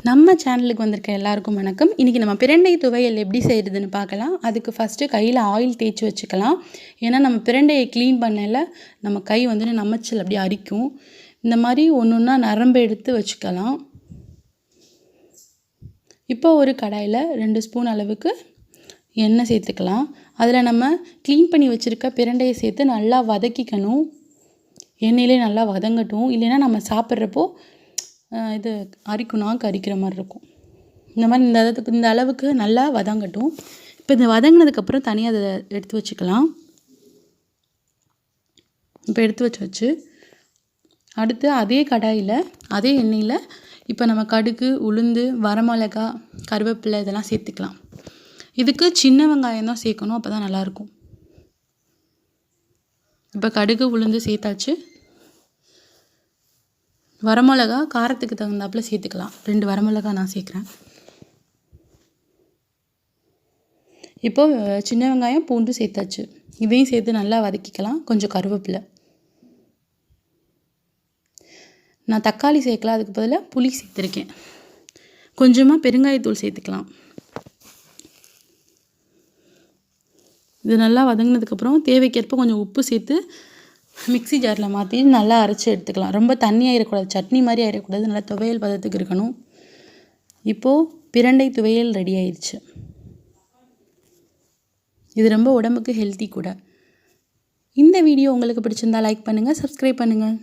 நம்ம சேனலுக்கு வந்திருக்க எல்லாருக்கும் வணக்கம். இன்றைக்கி நம்ம பிரண்டை துவையல் எப்படி செய்கிறதுன்னு பார்க்கலாம். அதுக்கு ஃபஸ்ட்டு கையில் ஆயில் தேய்ச்சி வச்சுக்கலாம். ஏன்னா நம்ம பிரண்டையை க்ளீன் பண்ணல நம்ம கை வந்துட்டு நமச்சல் அப்படியே அரிக்கும். இந்த மாதிரி ஒன்று ஒன்றா நரம்பு எடுத்து வச்சுக்கலாம். இப்போ ஒரு கடாயில் 2 ஸ்பூன் அளவுக்கு எண்ணெய் சேர்த்துக்கலாம். அதில் நம்ம க்ளீன் பண்ணி வச்சுருக்க பிரண்டையை சேர்த்து நல்லா வதக்கிக்கணும். எண்ணெயிலே நல்லா வதங்கட்டும், இல்லைன்னா நம்ம சாப்பிட்றப்போ இது அரிக்கும், நாக்கு அரிக்கிற மாதிரி இருக்கும். இந்த மாதிரி இந்த அளவுக்கு நல்லா வதங்கட்டும். இப்போ இந்த வதங்கினதுக்கப்புறம் தனியாக அதை எடுத்து வச்சுக்கலாம். இப்போ எடுத்து வச்சு அடுத்து அதே கடாயில் அதே எண்ணெயில் இப்போ நம்ம கடுகு, உளுந்து, வரமிளகா, கருவேப்பிலை இதெல்லாம் சேர்த்துக்கலாம். இதுக்கு சின்ன வெங்காயம் தான் சேர்க்கணும், அப்போ தான் நல்லாயிருக்கும். இப்போ கடுகு, உளுந்து சேர்த்தாச்சு. வரமிளகா காரத்துக்கு தகுந்தாப்பில் சேர்த்துக்கலாம். 2 வரமிளகா நான் சேர்க்குறேன். இப்போது சின்ன வெங்காயம், பூண்டு சேர்த்தாச்சு. இதையும் சேர்த்து நல்லா வதக்கிக்கலாம். கொஞ்சம் கருவேப்பிலை. நான் தக்காளி சேர்க்கல, அதுக்கு பதிலாக புளி சேர்த்துருக்கேன். கொஞ்சமாக பெருங்காயத்தூள் சேர்த்துக்கலாம். இது நல்லா வதங்கினதுக்கப்புறம் தேவைக்கேற்ப கொஞ்சம் உப்பு சேர்த்து மிக்ஸி ஜாரில் மாற்றி நல்லா அரைச்சி எடுத்துக்கலாம். ரொம்ப தண்ணி ஆகிடக்கூடாது, சட்னி மாதிரி ஆகிடக்கூடாது, நல்லா துவையல் பதத்துக்கு இருக்கணும். இப்போது பிரண்டை துவையல் ரெடி ஆயிடுச்சு. இது ரொம்ப உடம்புக்கு ஹெல்த்தி கூட. இந்த வீடியோ உங்களுக்கு பிடிச்சிருந்தா லைக் பண்ணுங்கள், சப்ஸ்கிரைப் பண்ணுங்கள்.